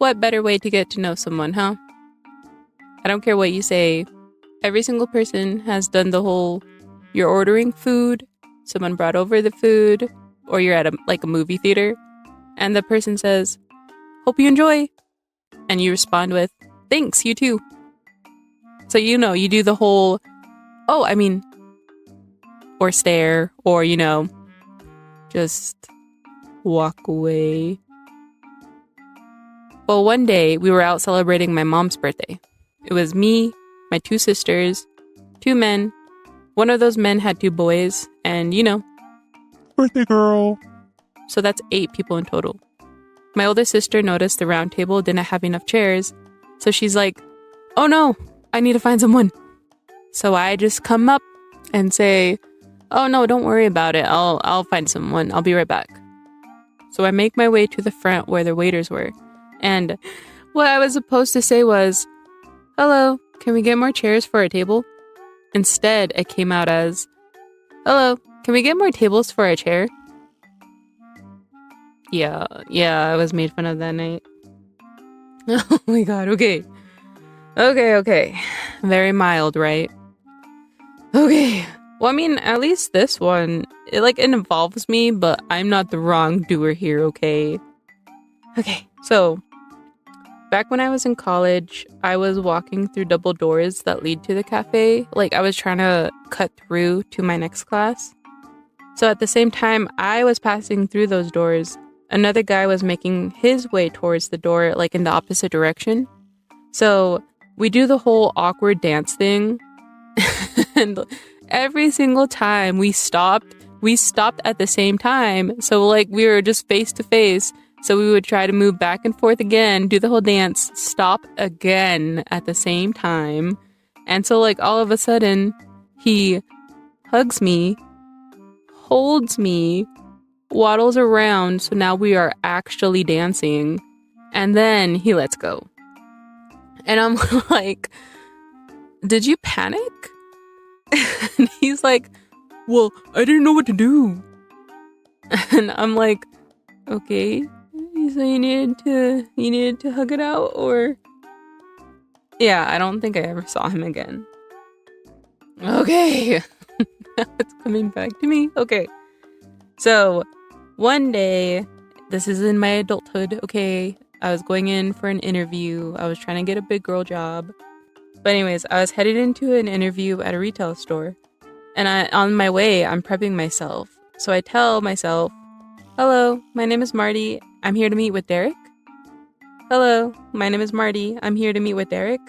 what better way to get to know someone, huh? I don't care what you say. Every single person has done the whole, you're ordering food, someone brought over the food, or you're at a movie theater, and the person says, hope you enjoy. And you respond with, thanks, you too. So, you do the whole, or stare, or, just walk away. Well, one day we were out celebrating my mom's birthday. It was me, my 2 sisters, 2 men. One of those men had 2 boys, and Birthday girl. So that's 8 people in total. My older sister noticed the round table didn't have enough chairs, so she's like, oh no, I need to find someone. So I just come up and say, oh no, don't worry about it. I'll find someone. I'll be right back. So I make my way to the front where the waiters were. And what I was supposed to say was, hello, can we get more chairs for our table? Instead, it came out as, hello, can we get more tables for our chair? Yeah, I was made fun of that night. Oh my god, okay. Very mild, right? Okay. Well, I mean, at least this one, it involves me, but I'm not the wrongdoer here, okay? Okay, so back when I was in college, I was walking through double doors that lead to the cafe. I was trying to cut through to my next class. So at the same time I was passing through those doors, another guy was making his way towards the door, in the opposite direction. So we do the whole awkward dance thing. And every single time we stopped at the same time. So we were just face to face. So we would try to move back and forth again, do the whole dance, stop again at the same time. And so all of a sudden he hugs me, holds me, waddles around. So now we are actually dancing. And then he lets go. And I'm like, did you panic? And he's like, well, I didn't know what to do. And I'm like, okay, so you needed to hug it out, or? Yeah, I don't think I ever saw him again. Okay. Now it's coming back to me. Okay. So, one day, this is in my adulthood, okay, I was going in for an interview. I was trying to get a big girl job. But anyways, I was headed into an interview at a retail store. And on my way, I'm prepping myself. So I tell myself, hello, my name is Marty. I'm here to meet with Derek. Hello, my name is Marty. I'm here to meet with Derek.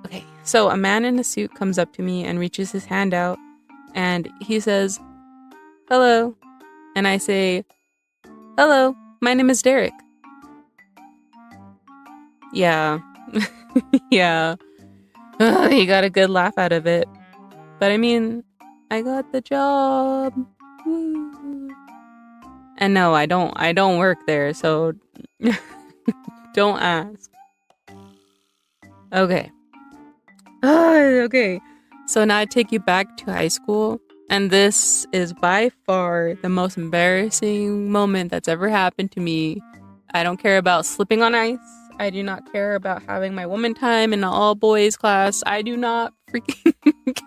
Okay, so a man in a suit comes up to me and reaches his hand out. And he says, hello. And I say, hello, my name is Derek. Yeah. Yeah. He got a good laugh out of it. But I mean, I got the job. Woo. And no, I don't work there, so don't ask. Okay. Okay. So now I take you back to high school, and this is by far the most embarrassing moment that's ever happened to me. I don't care about slipping on ice. I do not care about having my woman time in an all boys class. I do not freaking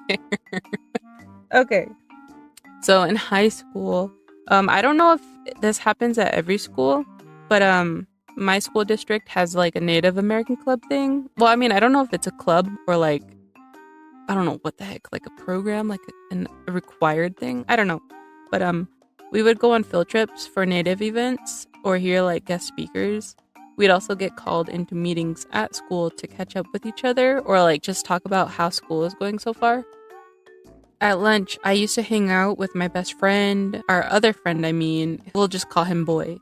care. Okay. So in high school, I don't know if this happens at every school, but my school district has a Native American club thing. Well, I mean, I don't know if it's a club or I don't know what the heck, a program, a required thing. I don't know. But we would go on field trips for Native events or hear guest speakers. We'd also get called into meetings at school to catch up with each other or just talk about how school is going so far. At lunch, I used to hang out with my best friend, our other friend, we'll just call him Boy.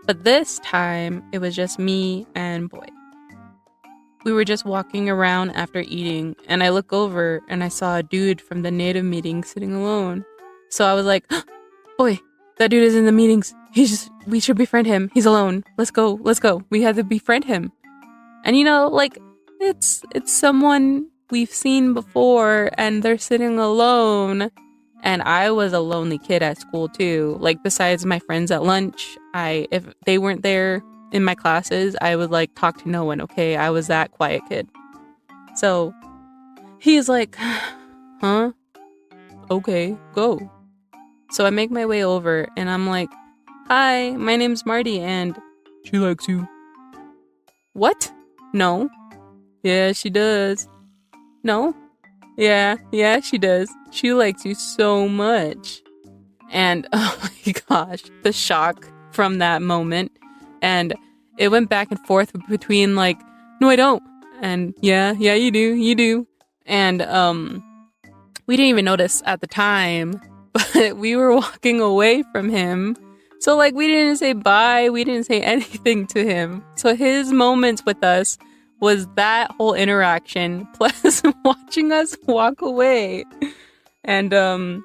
But this time, it was just me and Boy. We were just walking around after eating, and I look over and I saw a dude from the Native meeting sitting alone. So I was like, Boy, that dude is in the meetings. We should befriend him. He's alone. Let's go. We have to befriend him. And it's someone we've seen before, and they're sitting alone. And I was a lonely kid at school too. Besides my friends at lunch, if they weren't there, in my classes, I would like talk to no one, okay? I was that quiet kid. So he's like, huh? Okay, go. So I make my way over and I'm like, hi, my name's Marty and She likes you. what? No. Yeah, she does. No. Yeah, she does. She likes you so much. And oh my gosh, the shock from that moment. And it went back and forth between like, no, I don't. And yeah, you do. And we didn't even notice at the time, but we were walking away from him. So like we didn't say bye, we didn't say anything to him. So his moments with us was that whole interaction plus watching us walk away. And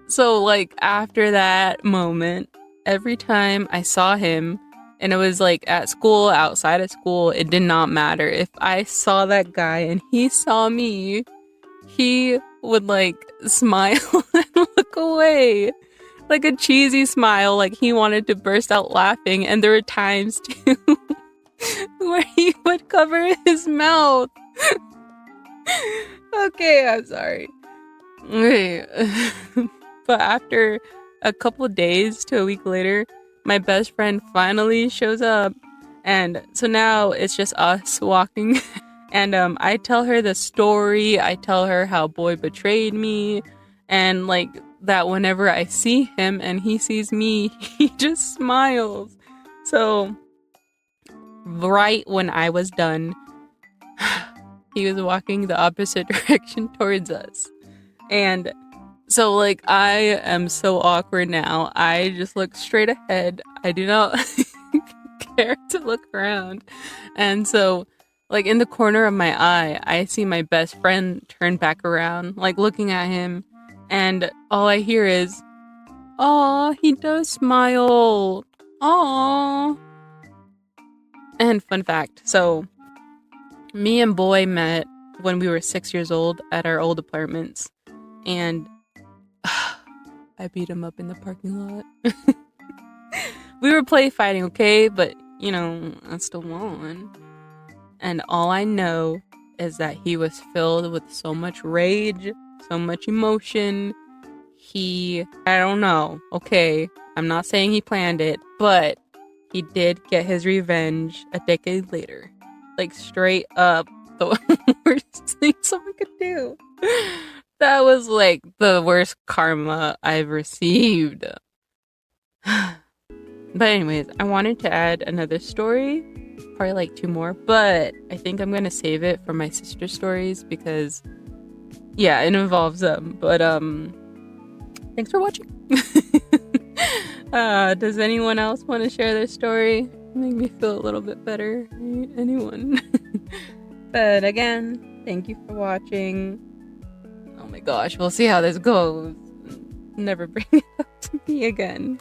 so like after that moment, every time I saw him, and it was like at school, outside of school, it did not matter. If I saw that guy and he saw me, he would like smile and look away. Like a cheesy smile, like he wanted to burst out laughing. And there were times too where he would cover his mouth. Okay, I'm sorry. Okay. But after a couple days to a week later, my best friend finally shows up. And so now it's just us walking. And I tell her the story. I tell her how boy betrayed me. And like that whenever I see him and he sees me, he just smiles. So right when I was done, he was walking the opposite direction towards us. And so like I am so awkward now. I just look straight ahead. I do not care to look around. And so like in the corner of my eye, I see my best friend turn back around, like looking at him. And all I hear is, "Aw, he does smile. Aw." And fun fact, so me and Boy met when we were 6 years old at our old apartments. And I beat him up in the parking lot. We were play fighting, okay? But, you know, I still won. And all I know is that he was filled with so much rage, so much emotion. I don't know, okay? I'm not saying he planned it, but he did get his revenge a decade later. Like, straight up, the worst thing someone could do. That was, like, the worst karma I've received. But anyways, I wanted to add another story. Probably, like, 2 more. But I think I'm gonna save it for my sister's stories because, yeah, it involves them. But, thanks for watching. Does anyone else want to share their story? Make me feel a little bit better. Anyone? But again, thank you for watching. Oh my gosh, we'll see how this goes. Never bring it up to me again.